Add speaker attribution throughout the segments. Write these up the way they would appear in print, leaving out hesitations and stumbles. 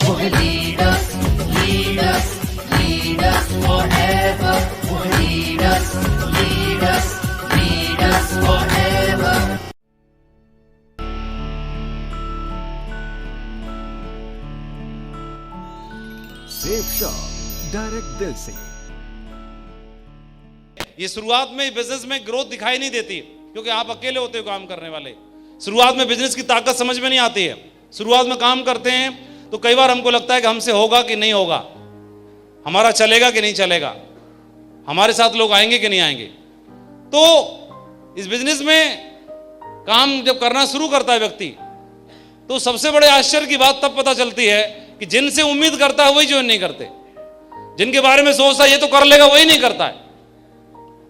Speaker 1: Lead us, lead us, lead us forever. Lead us, lead us, lead us forever.
Speaker 2: Safe shop direct दिल से।
Speaker 3: ये शुरुआत में business में ग्रोथ दिखाई नहीं देती क्योंकि आप अकेले होते हो काम करने वाले। शुरुआत में बिजनेस की ताकत समझ में नहीं आती है। शुरुआत में काम करते हैं तो कई बार हमको लगता है कि हमसे होगा कि नहीं होगा, हमारा चलेगा कि नहीं चलेगा, हमारे साथ लोग आएंगे कि नहीं आएंगे। तो इस बिजनेस में काम जब करना शुरू करता है व्यक्ति तो सबसे बड़े आश्चर्य की बात तब पता चलती है कि जिनसे उम्मीद करता है वही ज्वाइन नहीं करते, जिनके बारे में सोचता है ये तो कर लेगा वही नहीं करता है,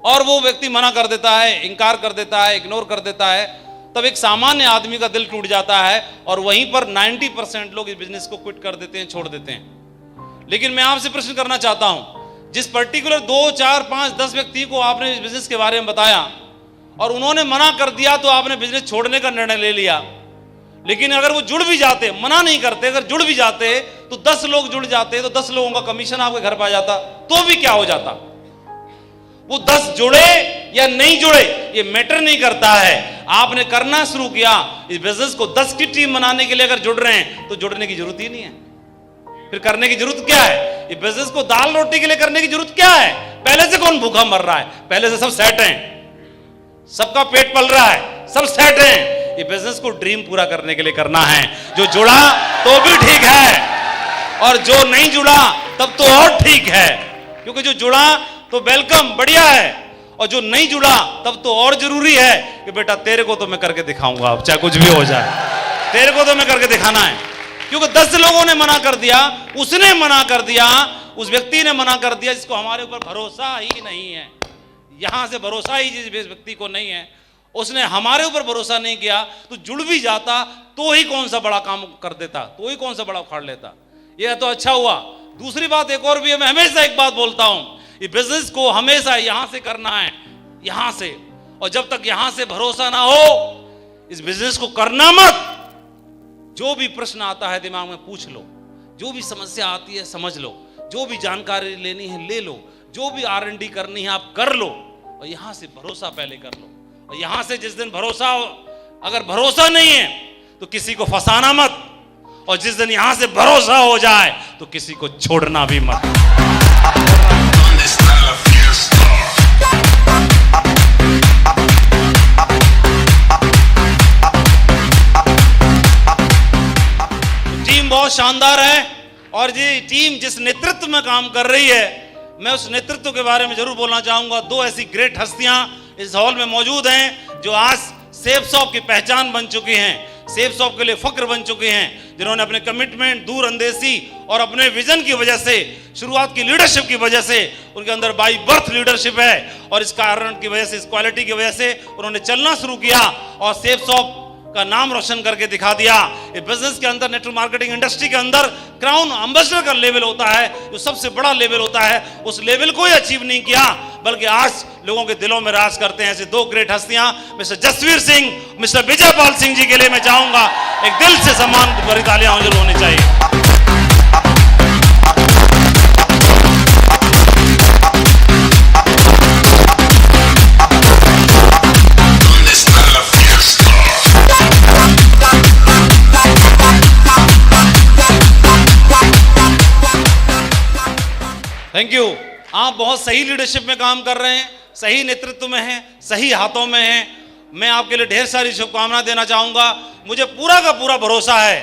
Speaker 3: और वो व्यक्ति मना कर देता है, इनकार कर देता है, इग्नोर कर देता है। तब एक सामान्य आदमी का दिल टूट जाता है और वहीं पर 90% लोग इस बिजनेस को क्विट कर देते हैं, छोड़ देते हैं। लेकिन मैं आपसे प्रश्न करना चाहता हूं, जिस पर्टिकुलर 2, 4, 5, 10 व्यक्ति को आपने इस बिजनेस के बारे में बताया और उन्होंने मना कर दिया तो आपने बिजनेस छोड़ने का निर्णय ले लिया। लेकिन अगर वो जुड़ भी जाते, मना नहीं करते, अगर जुड़ भी जाते तो 10 लोग जुड़ जाते तो 10 लोगों का कमीशन आपके घर पर आ जाता, तो भी क्या हो जाता। वो 10 जुड़े या नहीं जुड़े ये मैटर नहीं करता है। आपने करना शुरू किया इस बिजनेस को 10 की टीम बनाने के लिए, अगर जुड़ रहे हैं तो जुड़ने की जरूरत ही नहीं है। फिर करने की जरूरत क्या है? ये बिजनेस को दाल रोटी के लिए करने की जरूरत क्या है? पहले से कौन भूखा मर रहा है? पहले से सब सेट हैं, सबका पेट पल रहा है, सब सेट हैं। ये बिजनेस को ड्रीम पूरा करने के लिए करना है। जो जुड़ा तो भी ठीक है और जो नहीं जुड़ा तब तो और ठीक है, क्योंकि जो जुड़ा तो वेलकम, बढ़िया है, और जो नहीं जुड़ा तब तो और जरूरी है कि बेटा तेरे को तो मैं करके दिखाऊंगा, अब चाहे कुछ भी हो जाए, तेरे को तो मैं करके दिखाना है। क्योंकि 10 लोगों ने मना कर दिया, उसने मना कर दिया, उस व्यक्ति ने मना कर दिया जिसको हमारे ऊपर भरोसा ही नहीं है। यहां से भरोसा ही जिस व्यक्ति को नहीं है, उसने हमारे ऊपर भरोसा नहीं किया, तो जुड़ भी जाता तो ही कौन सा बड़ा काम कर देता, तो ही कौन सा बड़ा उखाड़ लेता। यह तो अच्छा हुआ। दूसरी बात एक और भी है, मैं हमेशा एक बात बोलता हूं, ये बिजनेस को हमेशा यहां से करना है, यहां से, और जब तक यहां से भरोसा ना हो इस बिजनेस को करना मत। जो भी प्रश्न आता है दिमाग में पूछ लो, जो भी समस्या आती है समझ लो, जो भी जानकारी लेनी है ले लो, जो भी R&D करनी है आप कर लो, और यहां से भरोसा पहले कर लो। और यहां से जिस दिन भरोसा, अगर भरोसा नहीं है तो किसी को फंसाना मत, और जिस दिन यहां से भरोसा हो जाए तो किसी को छोड़ना भी मत। टीम बहुत शानदार है और ये टीम जिस नेतृत्व में काम कर रही है, मैं उस नेतृत्व के बारे में जरूर बोलना चाहूंगा। 2 ऐसी ग्रेट हस्तियां इस हॉल में मौजूद हैं जो आज सेफ शॉप की पहचान बन चुकी हैं, सेफ शॉप के लिए फक्र बन चुके हैं, जिन्होंने अपने कमिटमेंट, दूरअंदेशी और अपने विजन की वजह से, शुरुआत की लीडरशिप की वजह से, उनके अंदर बाई बर्थ लीडरशिप है, और इस कारण की वजह से, इस क्वालिटी की वजह से उन्होंने चलना शुरू किया और सेफ शॉप का नाम रोशन करके दिखा दिया। ये बिजनेस के अंदर, नेटवर्क मार्केटिंग इंडस्ट्री के अंदर क्राउन एम्बेसडर का लेवल होता है, जो सबसे बड़ा लेवल होता है, उस लेवल को ही अचीव नहीं किया, बल्कि आज लोगों के दिलों में राज करते हैं ऐसे 2 ग्रेट हस्तियां, मिस्टर जसवीर सिंह, मिस्टर विजयपाल सिंह जी के लिए मैं चाहूंगा एक दिल से सम्मान भरी तालियां जरूर होनी चाहिए। Thank you. आप बहुत सही लीडरशिप में काम कर रहे हैं, सही नेतृत्व में हैं, सही हाथों में हैं। मैं आपके लिए ढेर सारी शुभकामनाएं देना चाहूंगा। मुझे पूरा का पूरा भरोसा है।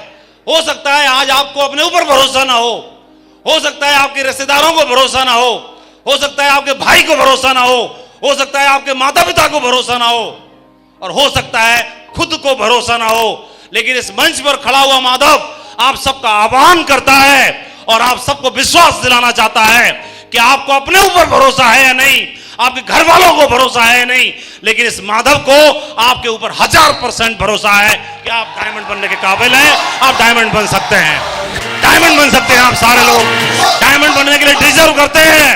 Speaker 3: हो सकता है आज आपको अपने ऊपर भरोसा ना हो सकता है आपके रिश्तेदारों को भरोसा ना हो सकता है आपके भाई को भरोसा ना हो सकता है आपके माता पिता को भरोसा ना हो, और हो सकता है खुद को भरोसा ना हो। लेकिन इस मंच पर खड़ा हुआ माधव आप सबका आह्वान करता है और आप सबको विश्वास दिलाना चाहता है कि आपको अपने ऊपर भरोसा है या नहीं, आपके घर वालों को भरोसा है या नहीं, लेकिन इस माधव को आपके ऊपर 1000% भरोसा है कि आप डायमंड बनने के काबिल हैं, आप डायमंड बन सकते हैं, डायमंड बन सकते हैं। आप सारे लोग डायमंड बनने के लिए डिजर्व करते हैं।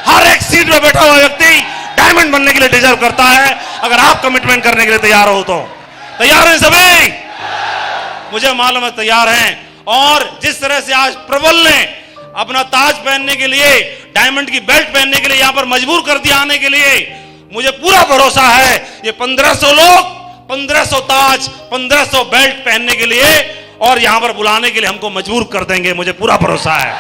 Speaker 3: हर एक सीट में बैठा हुआ व्यक्ति डायमंड बनने के लिए डिजर्व करता है, अगर आप कमिटमेंट करने के लिए तैयार हो तो। तैयार हैं सभी? मुझे मालूम है तैयार हैं, और जिस तरह से आज प्रबल ने अपना ताज पहनने के लिए, डायमंड की बेल्ट पहनने के लिए यहां पर मजबूर कर दिया आने के लिए, मुझे पूरा भरोसा है ये 1500 लोग 1500 ताज 1500 बेल्ट पहनने के लिए और यहां पर बुलाने के लिए हमको मजबूर कर देंगे। मुझे पूरा भरोसा है,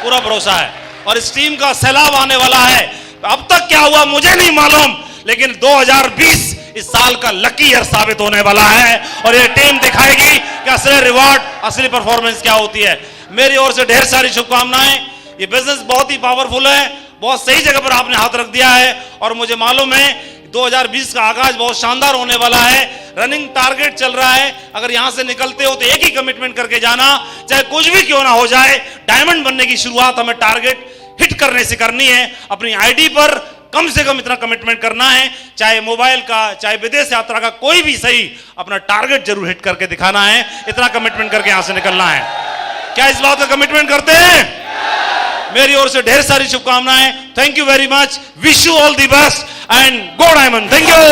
Speaker 3: पूरा भरोसा है। और इस टीम का सैलाब आने वाला है। अब तक क्या हुआ मुझे नहीं मालूम, लेकिन 2020 इस साल का लकी ईयर साबित होने वाला है और ये टीम दिखाएगी कि असली रिवॉर्ड, असली परफॉर्मेंस क्या होती है। मेरी ओर से ढेर सारी शुभकामनाएं। ये बिजनेस बहुत ही पावरफुल है, बहुत सही जगह पर आपने हाथ रख दिया है और मुझे मालूम है 2020 का आगाज बहुत शानदार होने वाला है। रनिंग टारगेट चल रहा है, अगर यहां से निकलते हो तो एक ही कमिटमेंट करके जाना, चाहे कुछ भी क्यों ना हो जाए, डायमंड बनने की शुरुआत हमें टारगेट हिट करने से करनी है। अपनी आईडी पर कम से कम इतना कमिटमेंट करना है, चाहे मोबाइल का, चाहे विदेश यात्रा का, कोई भी सही, अपना टारगेट जरूर हिट करके दिखाना है। इतना कमिटमेंट करके यहां से निकलना है। क्या इस बात का कमिटमेंट करते हैं? मेरी ओर से ढेर सारी शुभकामनाएं। Thank you very much, wish you all the best and go diamond. Thank you.